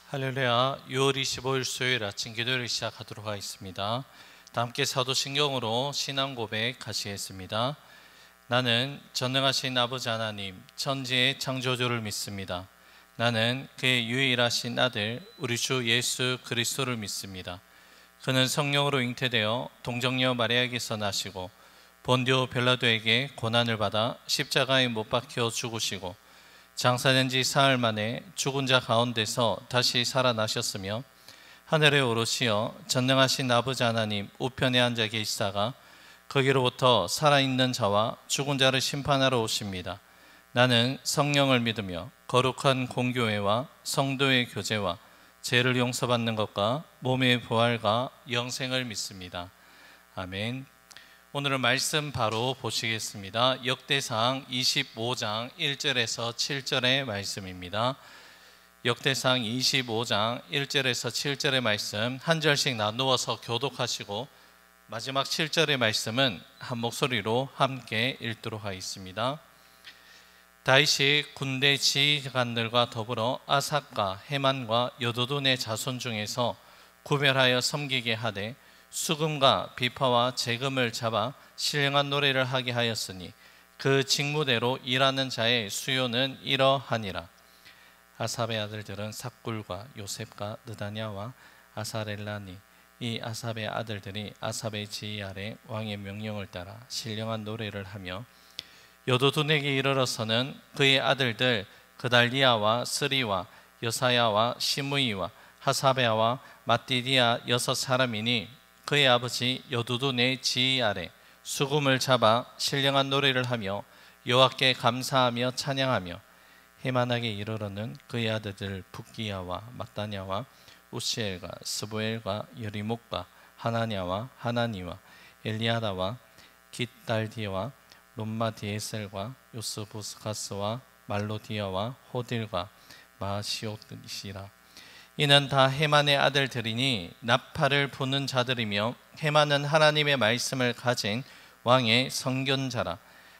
할렐루야. 6월 25일 수요일 아침 기도를 시작하도록 하겠습니다. 다 함께 사도신경으로 신앙 고백 하시겠습니다. 나는 전능하신 아버지 하나님 천지의 창조주를 믿습니다. 나는 그의 유일하신 아들 우리 주 예수 그리스도를 믿습니다. 그는 성령으로 잉태되어 동정녀 마리아에게서 나시고 본디오 빌라도에게 고난을 받아 십자가에 못 박혀 죽으시고 장사된 지 사흘 만에 죽은 자 가운데서 다시 살아나셨으며 하늘에 오르시어 전능하신 아버지 하나님 우편에 앉아 계시다가 거기로부터 살아있는 자와 죽은 자를 심판하러 오십니다. 나는 성령을 믿으며 거룩한 공교회와 성도의 교제와 죄를 용서받는 것과 몸의 부활과 영생을 믿습니다. 아멘. 오늘은 말씀 바로 보시겠습니다. 역대상 25장 1절에서 7절의 말씀입니다. 역대상 25장 1절에서 7절의 말씀 한 절씩 나누어서 교독하시고 마지막 7절의 말씀은 한 목소리로 함께 읽도록 하겠습니다. 다윗이 군대 지휘관들과 더불어 아삭과 헤만과 여도둔의 자손 중에서 구별하여 섬기게 하되 수금과 비파와 재금을 잡아 신령한 노래를 하게 하였으니 그 직무대로 일하는 자의 수요는 이러하니라. 아삽의 아들들은 삭굴과 요셉과 느다냐와 아사렐라니 이 아삽의 아들들이 아삽의 지휘 아래 왕의 명령을 따라 신령한 노래를 하며 여도둔에게 이르러서는 그의 아들들 그달리아와 스리와 여사야와 시므이와 하사베아와 마띠디아 6사람이니 그의 아버지 여두둔의 지휘 아래 수금을 잡아 신령한 노래를 하며 여호와께 감사하며 찬양하며 헤만에게 이르러는 그의 아들들 붓기야와 마따냐와 우시엘과 스보엘과 여리목과 하나냐와 하나니와 엘리아다와 깃달디와 롬마디에셀과 요스보스가스와 말로디아와 호딜과 마시옷이라. 이는 다 헤만의 아들들이니 나팔을 부는 자들이며 헤만은 하나님의 말씀을 가진 왕의 선견자라.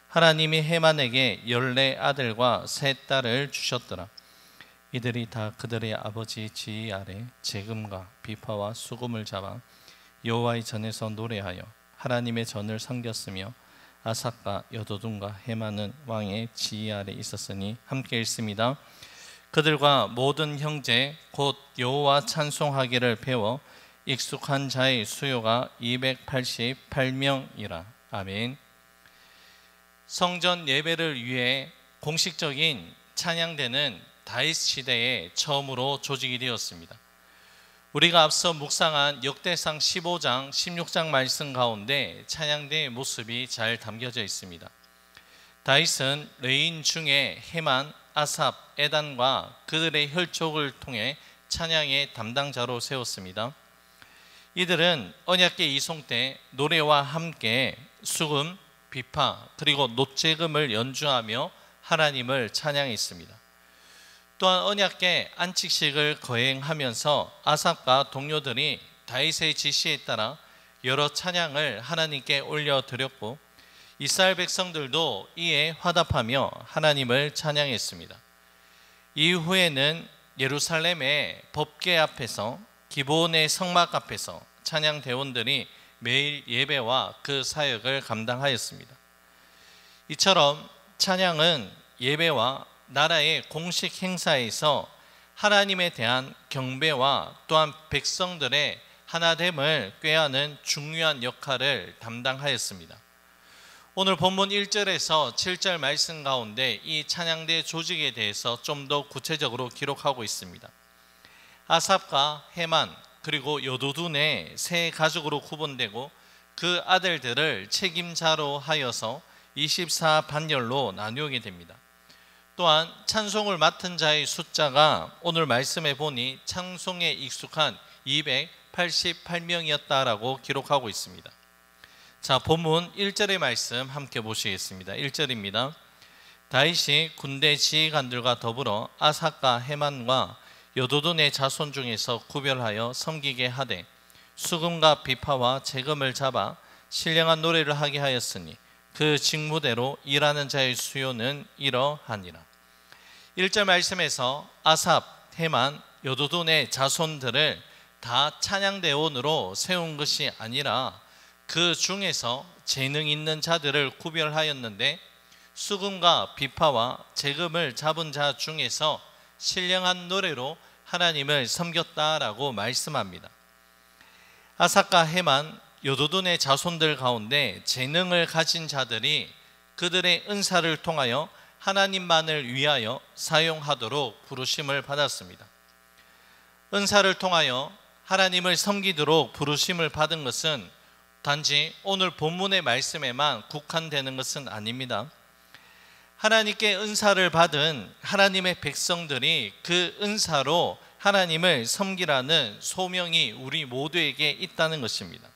하나님이 헤만에게 14아들과 3딸을 주셨더라. 이들이 다 그들의 아버지 지휘 아래 재금과 비파와 수금을 잡아 여호와의 전에서 노래하여 하나님의 전을 섬겼으며 아삭과 여도둔과 헤만은 왕의 지휘 아래 있었으니 함께 읽습니다. 그들과 모든 형제 곧 여호와 찬송하기를 배워 익숙한 자의 수요가 288명이라. 아멘. 성전 예배를 위해 공식적인 찬양대는 다윗 시대에 처음으로 조직이 되었습니다. 우리가 앞서 묵상한 역대상 15장, 16장 말씀 가운데 찬양대의 모습이 잘 담겨져 있습니다. 다윗은 레인 중에 헤만, 아삽, 에단과 그들의 혈족을 통해 찬양의 담당자로 세웠습니다. 이들은 언약궤 이송 때 노래와 함께 수금, 비파 그리고 놋재금을 연주하며 하나님을 찬양했습니다. 또한 언약궤 안식식을 거행하면서 아삽과 동료들이 다윗의 지시에 따라 여러 찬양을 하나님께 올려드렸고 이스라엘 백성들도 이에 화답하며 하나님을 찬양했습니다. 이후에는 예루살렘의 법궤 앞에서 기브온의 성막 앞에서 찬양 대원들이 매일 예배와 그 사역을 감당하였습니다. 이처럼 찬양은 예배와 나라의 공식 행사에서 하나님에 대한 경배와 또한 백성들의 하나됨을 꾀하는 중요한 역할을 담당하였습니다. 오늘 본문 1절에서 7절 말씀 가운데 이 찬양대 조직에 대해서 좀 더 구체적으로 기록하고 있습니다. 아삽과 헤만 그리고 여도둔의 세 가족으로 구분되고 그 아들들을 책임자로 하여서 24반열로 나누게 됩니다. 또한 찬송을 맡은 자의 숫자가 오늘 말씀에 보니 찬송에 익숙한 288명이었다라고 기록하고 있습니다. 자, 본문 1절의 말씀 함께 보시겠습니다. 1절입니다. 다윗이 군대 지휘관들과 더불어 아삭과 헤만과 여도둔의 자손 중에서 구별하여 섬기게 하되 수금과 비파와 재금을 잡아 신령한 노래를 하게 하였으니 그 직무대로 일하는 자의 수요는 이러하니라. 1절 말씀에서 아삽, 헤만, 여도돈의 자손들을 다 찬양대원으로 세운 것이 아니라 그 중에서 재능 있는 자들을 구별하였는데 수금과 비파와 재금을 잡은 자 중에서 신령한 노래로 하나님을 섬겼다라고 말씀합니다. 아삭과 헤만, 여도돈의 자손들 가운데 재능을 가진 자들이 그들의 은사를 통하여 하나님만을 위하여 사용하도록 부르심을 받았습니다. 은사를 통하여 하나님을 섬기도록 부르심을 받은 것은 단지 오늘 본문의 말씀에만 국한되는 것은 아닙니다. 하나님께 은사를 받은 하나님의 백성들이 그 은사로 하나님을 섬기라는 소명이 우리 모두에게 있다는 것입니다.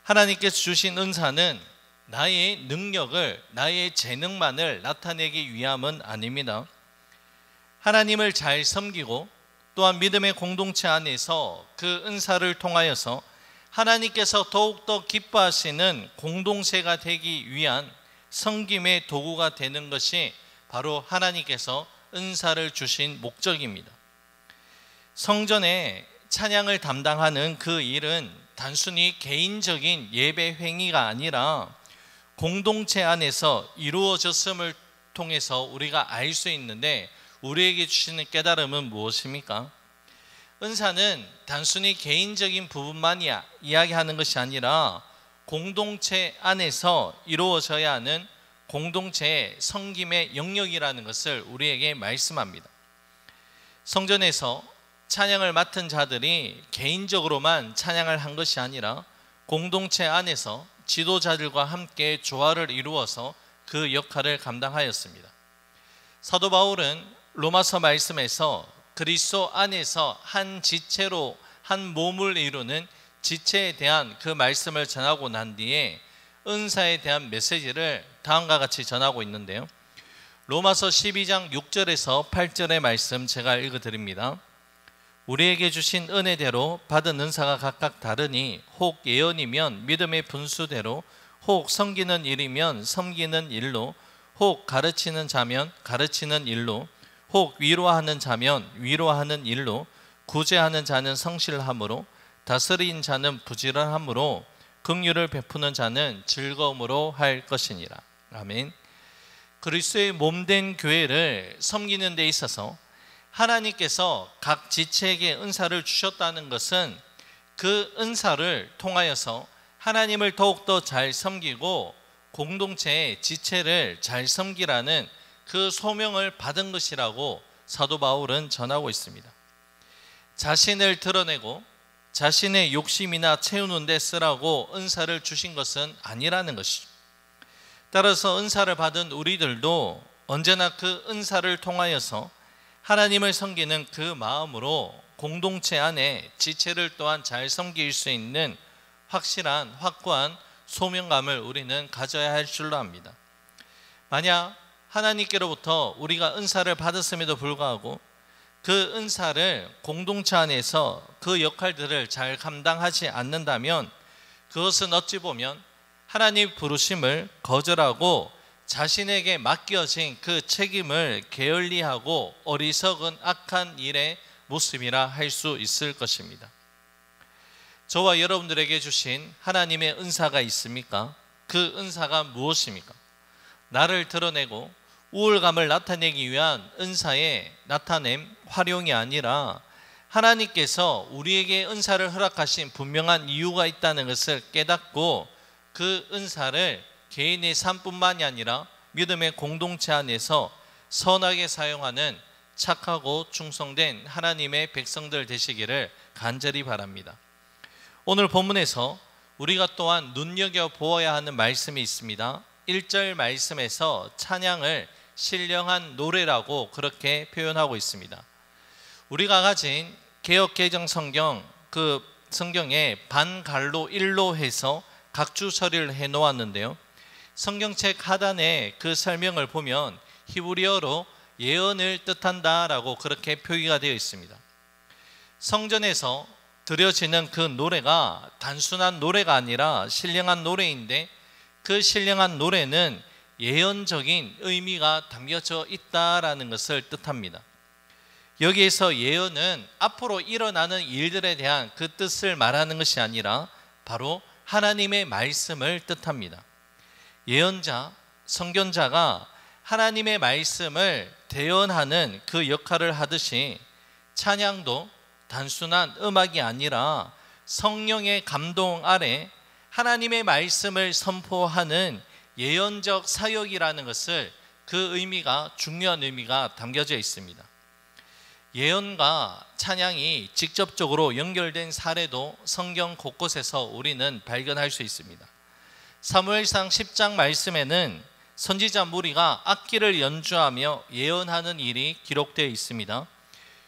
하나님께서 주신 은사는 나의 능력을, 나의 재능만을 나타내기 위함은 아닙니다. 하나님을 잘 섬기고 또한 믿음의 공동체 안에서 그 은사를 통하여서 하나님께서 더욱더 기뻐하시는 공동체가 되기 위한 섬김의 도구가 되는 것이 바로 하나님께서 은사를 주신 목적입니다. 성전에 찬양을 담당하는 그 일은 단순히 개인적인 예배 행위가 아니라 공동체 안에서 이루어졌음을 통해서 우리가 알 수 있는데, 우리에게 주시는 깨달음은 무엇입니까? 은사는 단순히 개인적인 부분만 이야기하는 것이 아니라 공동체 안에서 이루어져야 하는 공동체의 섬김의 영역이라는 것을 우리에게 말씀합니다. 성전에서 찬양을 맡은 자들이 개인적으로만 찬양을 한 것이 아니라 공동체 안에서 지도자들과 함께 조화를 이루어서 그 역할을 감당하였습니다. 사도 바울은 로마서 말씀에서 그리스도 안에서 한 지체로 한 몸을 이루는 지체에 대한 그 말씀을 전하고 난 뒤에 은사에 대한 메시지를 다음과 같이 전하고 있는데요, 로마서 12장 6절에서 8절의 말씀 제가 읽어드립니다. 우리에게 주신 은혜대로 받은 은사가 각각 다르니 혹 예언이면 믿음의 분수대로, 혹 섬기는 일이면 섬기는 일로, 혹 가르치는 자면 가르치는 일로, 혹 위로하는 자면 위로하는 일로, 구제하는 자는 성실함으로, 다스린 자는 부지런함으로, 긍휼을 베푸는 자는 즐거움으로 할 것이니라. 아멘. 그리스도의 몸된 교회를 섬기는 데 있어서 하나님께서 각 지체에게 은사를 주셨다는 것은 그 은사를 통하여서 하나님을 더욱더 잘 섬기고 공동체의 지체를 잘 섬기라는 그 소명을 받은 것이라고 사도 바울은 전하고 있습니다. 자신을 드러내고 자신의 욕심이나 채우는 데 쓰라고 은사를 주신 것은 아니라는 것이죠. 따라서 은사를 받은 우리들도 언제나 그 은사를 통하여서 하나님을 섬기는 그 마음으로 공동체 안에 지체를 또한 잘 섬길 수 있는 확실한 확고한 소명감을 우리는 가져야 할 줄로 압니다. 만약 하나님께로부터 우리가 은사를 받았음에도 불구하고 그 은사를 공동체 안에서 그 역할들을 잘 감당하지 않는다면 그것은 어찌 보면 하나님 부르심을 거절하고 자신에게 맡겨진 그 책임을 게을리하고 어리석은 악한 일의 모습이라 할 수 있을 것입니다. 저와 여러분들에게 주신 하나님의 은사가 있습니까? 그 은사가 무엇입니까? 나를 드러내고 우월감을 나타내기 위한 은사의 나타냄, 활용이 아니라 하나님께서 우리에게 은사를 허락하신 분명한 이유가 있다는 것을 깨닫고 그 은사를 개인의 삶뿐만이 아니라 믿음의 공동체 안에서 선하게 사용하는 착하고 충성된 하나님의 백성들 되시기를 간절히 바랍니다. 오늘 본문에서 우리가 또한 눈여겨보아야 하는 말씀이 있습니다. 1절 말씀에서 찬양을 신령한 노래라고 그렇게 표현하고 있습니다. 우리가 가진 개역개정 성경, 그 성경에 반갈로 1로 해서 각주 처리를 해 놓았는데요, 성경책 하단에 그 설명을 보면 히브리어로 예언을 뜻한다라고 그렇게 표기가 되어 있습니다. 성전에서 드려지는 그 노래가 단순한 노래가 아니라 신령한 노래인데 그 신령한 노래는 예언적인 의미가 담겨져 있다라는 것을 뜻합니다. 여기에서 예언은 앞으로 일어나는 일들에 대한 그 뜻을 말하는 것이 아니라 바로 하나님의 말씀을 뜻합니다. 예언자, 선견자가 하나님의 말씀을 대언하는 그 역할을 하듯이 찬양도 단순한 음악이 아니라 성령의 감동 아래 하나님의 말씀을 선포하는 예언적 사역이라는 것을 그 의미가 중요한 의미가 담겨져 있습니다. 예언과 찬양이 직접적으로 연결된 사례도 성경 곳곳에서 우리는 발견할 수 있습니다. 사무엘상 10장 말씀에는 선지자 무리가 악기를 연주하며 예언하는 일이 기록되어 있습니다.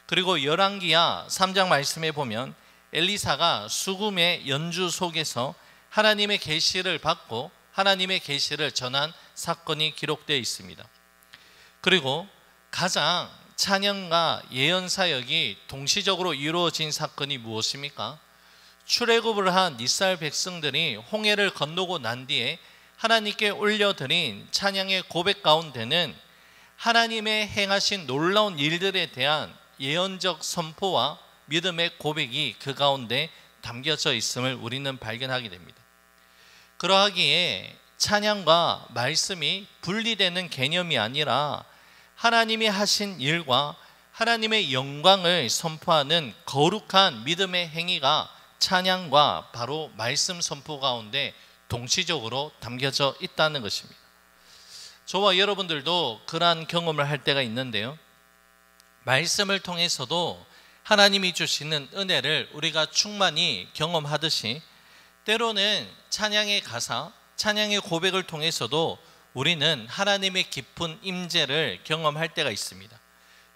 그리고 열왕기야 3장 말씀에 보면 엘리사가 수금의 연주 속에서 하나님의 계시를 받고 하나님의 계시를 전한 사건이 기록되어 있습니다. 그리고 가장 찬양과 예언 사역이 동시적으로 이루어진 사건이 무엇입니까? 출애굽을 한 이스라엘 백성들이 홍해를 건너고 난 뒤에 하나님께 올려드린 찬양의 고백 가운데는 하나님의 행하신 놀라운 일들에 대한 예언적 선포와 믿음의 고백이 그 가운데 담겨져 있음을 우리는 발견하게 됩니다. 그러하기에 찬양과 말씀이 분리되는 개념이 아니라 하나님이 하신 일과 하나님의 영광을 선포하는 거룩한 믿음의 행위가 찬양과 바로 말씀 선포 가운데 동시적으로 담겨져 있다는 것입니다. 저와 여러분들도 그러한 경험을 할 때가 있는데요, 말씀을 통해서도 하나님이 주시는 은혜를 우리가 충만히 경험하듯이 때로는 찬양의 가사, 찬양의 고백을 통해서도 우리는 하나님의 깊은 임재를 경험할 때가 있습니다.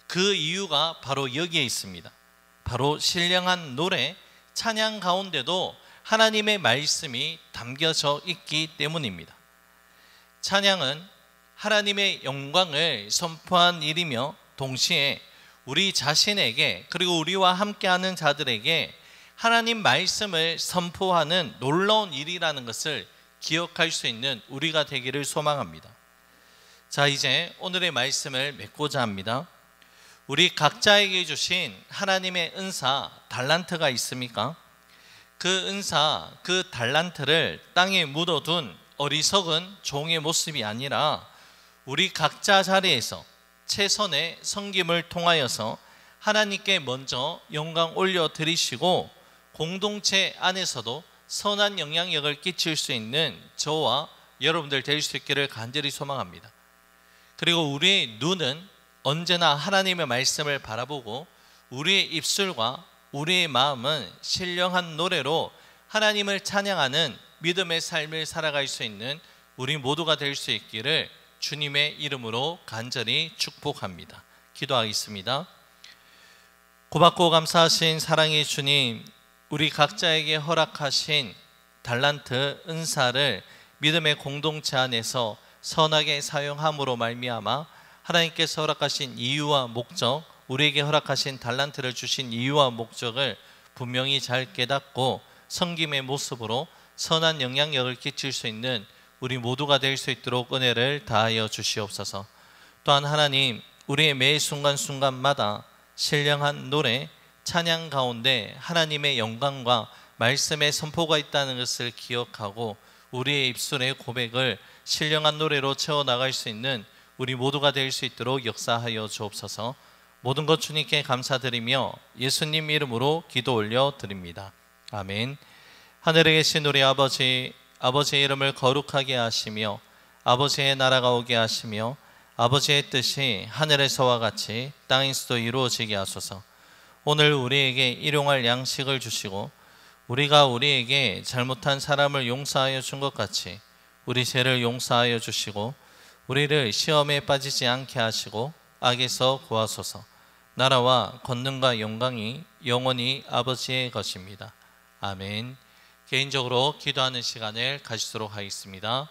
그 이유가 바로 여기에 있습니다. 바로 신령한 노래, 찬양 가운데도 하나님의 말씀이 담겨져 있기 때문입니다. 찬양은 하나님의 영광을 선포한 일이며 동시에 우리 자신에게 그리고 우리와 함께하는 자들에게 하나님 말씀을 선포하는 놀라운 일이라는 것을 기억할 수 있는 우리가 되기를 소망합니다. 자, 이제 오늘의 말씀을 맺고자 합니다. 우리 각자에게 주신 하나님의 은사, 달란트가 있습니까? 그 은사, 그 달란트를 땅에 묻어둔 어리석은 종의 모습이 아니라 우리 각자 자리에서 최선의 섬김을 통하여서 하나님께 먼저 영광 올려드리시고 공동체 안에서도 선한 영향력을 끼칠 수 있는 저와 여러분들 될 수 있기를 간절히 소망합니다. 그리고 우리의 눈은 언제나 하나님의 말씀을 바라보고 우리의 입술과 우리의 마음은 신령한 노래로 하나님을 찬양하는 믿음의 삶을 살아갈 수 있는 우리 모두가 될 수 있기를 주님의 이름으로 간절히 축복합니다. 기도하겠습니다. 고맙고 감사하신 사랑의 주님, 우리 각자에게 허락하신 달란트, 은사를 믿음의 공동체 안에서 선하게 사용함으로 말미암아 하나님께서 허락하신 이유와 목적, 우리에게 허락하신 달란트를 주신 이유와 목적을 분명히 잘 깨닫고 섬김의 모습으로 선한 영향력을 끼칠 수 있는 우리 모두가 될 수 있도록 은혜를 다하여 주시옵소서. 또한 하나님, 우리의 매 순간순간마다 신령한 노래, 찬양 가운데 하나님의 영광과 말씀의 선포가 있다는 것을 기억하고 우리의 입술의 고백을 신령한 노래로 채워나갈 수 있는 우리 모두가 될 수 있도록 역사하여 주옵소서. 모든 것 주님께 감사드리며 예수님 이름으로 기도 올려드립니다. 아멘. 하늘에 계신 우리 아버지, 아버지의 이름을 거룩하게 하시며 아버지의 나라가 오게 하시며 아버지의 뜻이 하늘에서와 같이 땅에서도 이루어지게 하소서. 오늘 우리에게 일용할 양식을 주시고 우리가 우리에게 잘못한 사람을 용서하여 준 것 같이 우리 죄를 용서하여 주시고 우리를 시험에 빠지지 않게 하시고 악에서 구하소서. 나라와 권능과 영광이 영원히 아버지의 것입니다. 아멘. 개인적으로 기도하는 시간을 가지도록 하겠습니다.